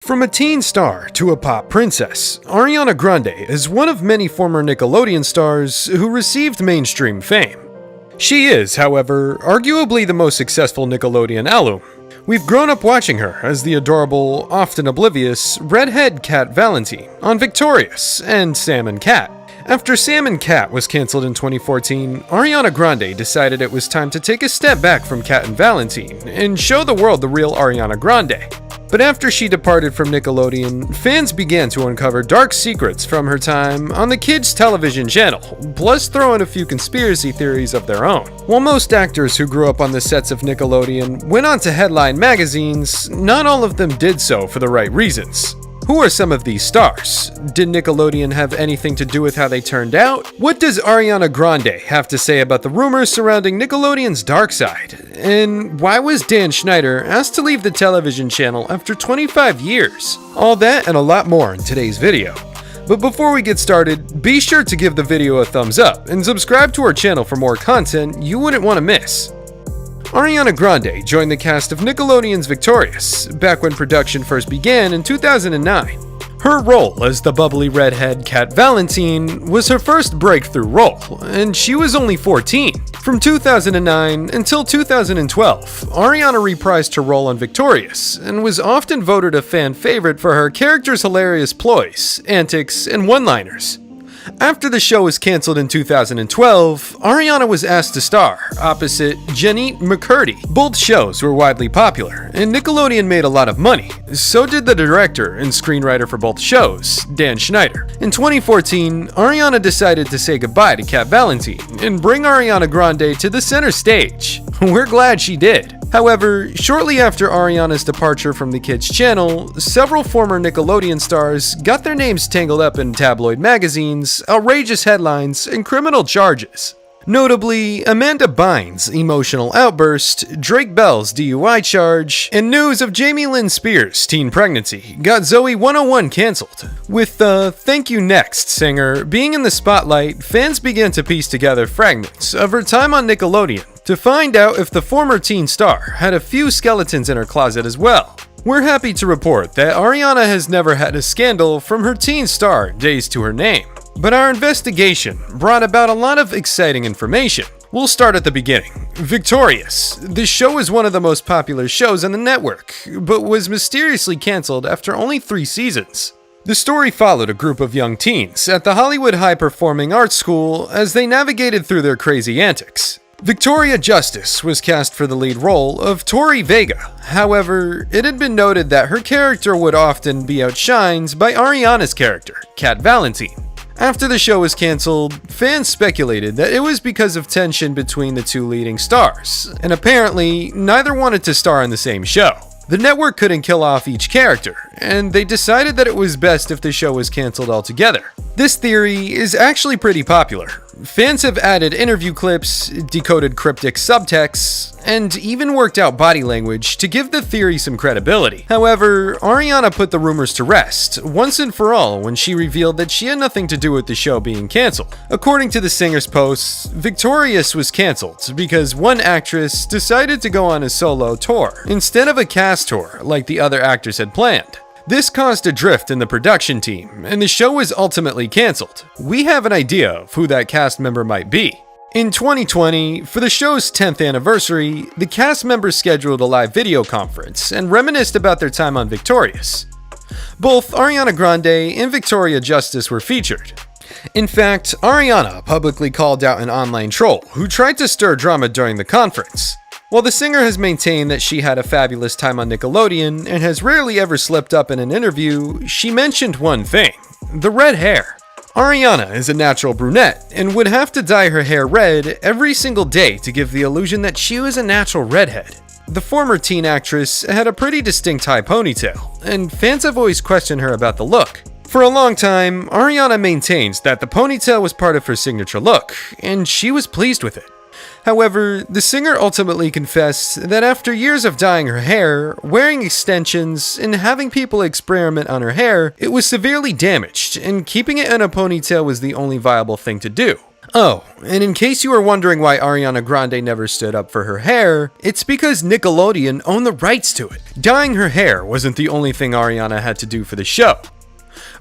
From a teen star to a pop princess, Ariana Grande is one of many former Nickelodeon stars who received mainstream fame. She is, however, arguably the most successful Nickelodeon alum. We've grown up watching her as the adorable, often oblivious, redhead Cat Valentine on Victorious and Sam and Cat. After Sam and Cat was cancelled in 2014, Ariana Grande decided it was time to take a step back from Cat and Valentine and show the world the real Ariana Grande. But after she departed from Nickelodeon, fans began to uncover dark secrets from her time on the kids' television channel, plus throw in a few conspiracy theories of their own. While most actors who grew up on the sets of Nickelodeon went on to headline magazines, not all of them did so for the right reasons. Who are some of these stars? Did Nickelodeon have anything to do with how they turned out? What does Ariana Grande have to say about the rumors surrounding Nickelodeon's dark side? And why was Dan Schneider asked to leave the television channel after 25 years? All that and a lot more in today's video. But before we get started, be sure to give the video a thumbs up and subscribe to our channel for more content you wouldn't want to miss. Ariana Grande joined the cast of Nickelodeon's Victorious, back when production first began in 2009. Her role as the bubbly redhead Cat Valentine was her first breakthrough role, and she was only 14. From 2009 until 2012, Ariana reprised her role on Victorious, and was often voted a fan favorite for her character's hilarious ploys, antics, and one-liners. After the show was cancelled in 2012, Ariana was asked to star opposite Jenny McCurdy. Both shows were widely popular, and Nickelodeon made a lot of money. So did the director and screenwriter for both shows, Dan Schneider. In 2014, Ariana decided to say goodbye to Cat Valentine and bring Ariana Grande to the center stage. We're glad she did. However, shortly after Ariana's departure from the kids' channel, several former Nickelodeon stars got their names tangled up in tabloid magazines, outrageous headlines, and criminal charges. Notably, Amanda Bynes' emotional outburst, Drake Bell's DUI charge, and news of Jamie Lynn Spears' teen pregnancy got Zoey 101 cancelled. With the Thank You Next singer being in the spotlight, fans began to piece together fragments of her time on Nickelodeon to find out if the former teen star had a few skeletons in her closet as well. We're happy to report that Ariana has never had a scandal from her teen star days to her name. But our investigation brought about a lot of exciting information. We'll start at the beginning. Victorious. This show is one of the most popular shows on the network, but was mysteriously cancelled after only 3 seasons. The story followed a group of young teens at the Hollywood High Performing Arts School as they navigated through their crazy antics. Victoria Justice was cast for the lead role of Tori Vega. However, it had been noted that her character would often be outshined by Ariana's character, Cat Valentine. After the show was cancelled, fans speculated that it was because of tension between the two leading stars, and apparently neither wanted to star in the same show. The network couldn't kill off each character, and they decided that it was best if the show was cancelled altogether. This theory is actually pretty popular. Fans have added interview clips, decoded cryptic subtexts, and even worked out body language to give the theory some credibility. However, Ariana put the rumors to rest once and for all when she revealed that she had nothing to do with the show being cancelled. According to the singer's posts, Victorious was cancelled because one actress decided to go on a solo tour instead of a cast tour like the other actors had planned. This caused a drift in the production team, and the show was ultimately cancelled. We have an idea of who that cast member might be. In 2020, for the show's 10th anniversary, the cast members scheduled a live video conference and reminisced about their time on Victorious. Both Ariana Grande and Victoria Justice were featured. In fact, Ariana publicly called out an online troll who tried to stir drama during the conference. While the singer has maintained that she had a fabulous time on Nickelodeon and has rarely ever slipped up in an interview, she mentioned one thing: the red hair. Ariana is a natural brunette and would have to dye her hair red every single day to give the illusion that she was a natural redhead. The former teen actress had a pretty distinct high ponytail, and fans have always questioned her about the look. For a long time, Ariana maintains that the ponytail was part of her signature look, and she was pleased with it. However, the singer ultimately confessed that after years of dyeing her hair, wearing extensions, and having people experiment on her hair, it was severely damaged, and keeping it in a ponytail was the only viable thing to do. Oh, and in case you were wondering why Ariana Grande never stood up for her hair, it's because Nickelodeon owned the rights to it. Dyeing her hair wasn't the only thing Ariana had to do for the show.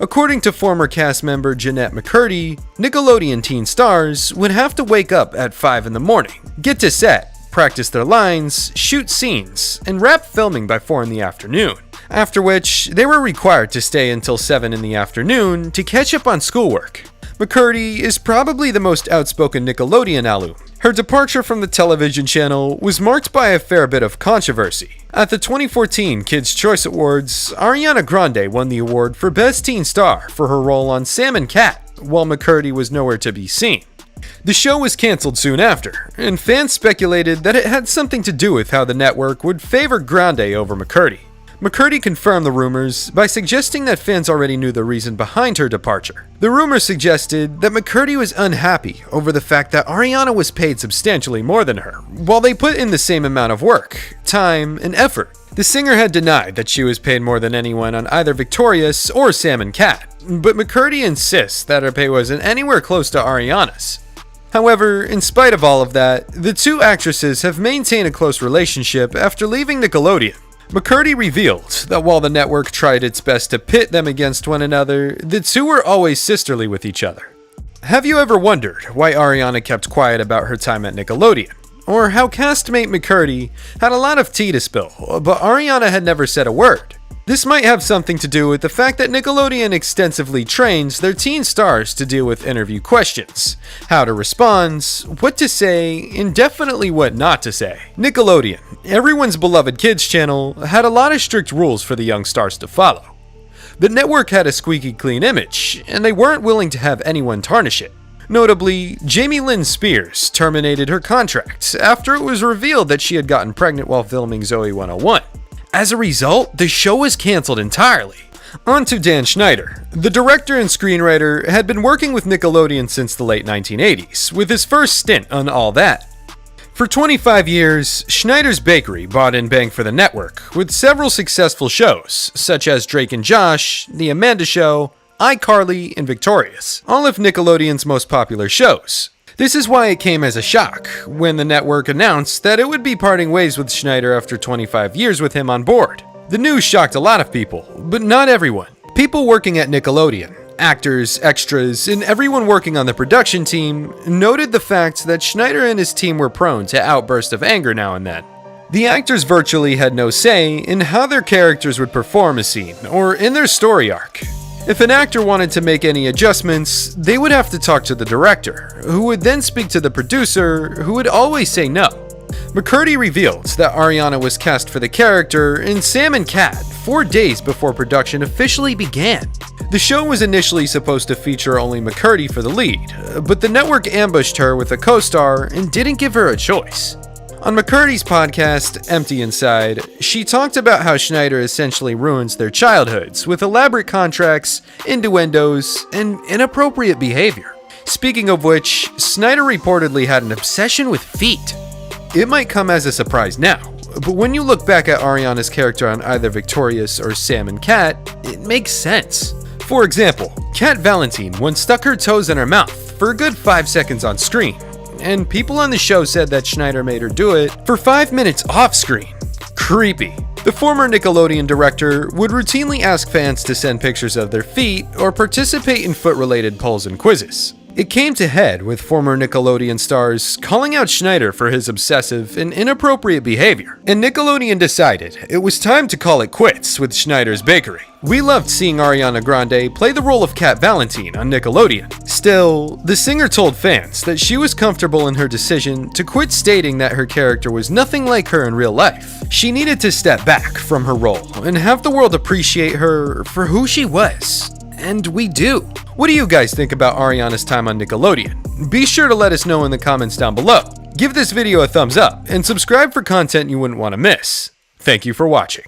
According to former cast member Jeanette McCurdy, Nickelodeon teen stars would have to wake up at 5 in the morning, get to set, practice their lines, shoot scenes, and wrap filming by 4 in the afternoon. After which, they were required to stay until 7 in the afternoon to catch up on schoolwork. McCurdy is probably the most outspoken Nickelodeon alum. Her departure from the television channel was marked by a fair bit of controversy. At the 2014 Kids' Choice Awards, Ariana Grande won the award for Best Teen Star for her role on Sam and Cat, while McCurdy was nowhere to be seen. The show was canceled soon after, and fans speculated that it had something to do with how the network would favor Grande over McCurdy. McCurdy confirmed the rumors by suggesting that fans already knew the reason behind her departure. The rumors suggested that McCurdy was unhappy over the fact that Ariana was paid substantially more than her, while they put in the same amount of work, time, and effort. The singer had denied that she was paid more than anyone on either Victorious or Sam and Cat, but McCurdy insists that her pay wasn't anywhere close to Ariana's. However, in spite of all of that, the two actresses have maintained a close relationship after leaving Nickelodeon. McCurdy revealed that while the network tried its best to pit them against one another, the two were always sisterly with each other. Have you ever wondered why Ariana kept quiet about her time at Nickelodeon? Or how castmate McCurdy had a lot of tea to spill, but Ariana had never said a word? This might have something to do with the fact that Nickelodeon extensively trains their teen stars to deal with interview questions, how to respond, what to say, and definitely what not to say. Nickelodeon, everyone's beloved kids channel, had a lot of strict rules for the young stars to follow. The network had a squeaky clean image, and they weren't willing to have anyone tarnish it. Notably, Jamie Lynn Spears terminated her contract after it was revealed that she had gotten pregnant while filming Zoe 101. As a result, the show was canceled entirely. On to Dan Schneider. The director and screenwriter had been working with Nickelodeon since the late 1980s, with his first stint on All That. For 25 years, Schneider's Bakery bought and banged for the network, with several successful shows, such as Drake and Josh, The Amanda Show, iCarly, and Victorious, all of Nickelodeon's most popular shows. This is why it came as a shock when the network announced that it would be parting ways with Schneider after 25 years with him on board. The news shocked a lot of people, but not everyone. People working at Nickelodeon, actors, extras, and everyone working on the production team noted the fact that Schneider and his team were prone to outbursts of anger now and then. The actors virtually had no say in how their characters would perform a scene or in their story arc. If an actor wanted to make any adjustments, they would have to talk to the director, who would then speak to the producer, who would always say no. McCurdy revealed that Ariana was cast for the character in Sam and Cat 4 days before production officially began. The show was initially supposed to feature only McCurdy for the lead, but the network ambushed her with a co-star and didn't give her a choice. On McCurdy's podcast, Empty Inside, she talked about how Schneider essentially ruins their childhoods with elaborate contracts, innuendos, and inappropriate behavior. Speaking of which, Schneider reportedly had an obsession with feet. It might come as a surprise now, but when you look back at Ariana's character on either Victorious or Sam and Cat, it makes sense. For example, Cat Valentine once stuck her toes in her mouth for a good 5 seconds on screen, and people on the show said that Schneider made her do it for 5 minutes off screen. Creepy. The former Nickelodeon director would routinely ask fans to send pictures of their feet or participate in foot-related polls and quizzes. It came to head with former Nickelodeon stars calling out Schneider for his obsessive and inappropriate behavior, and Nickelodeon decided it was time to call it quits with Schneider's Bakery. We loved seeing Ariana Grande play the role of Cat Valentine on Nickelodeon. Still, the singer told fans that she was comfortable in her decision to quit, stating that her character was nothing like her in real life. She needed to step back from her role and have the world appreciate her for who she was. And we do. What do you guys think about Ariana's time on Nickelodeon? Be sure to let us know in the comments down below. Give this video a thumbs up and subscribe for content you wouldn't want to miss. Thank you for watching.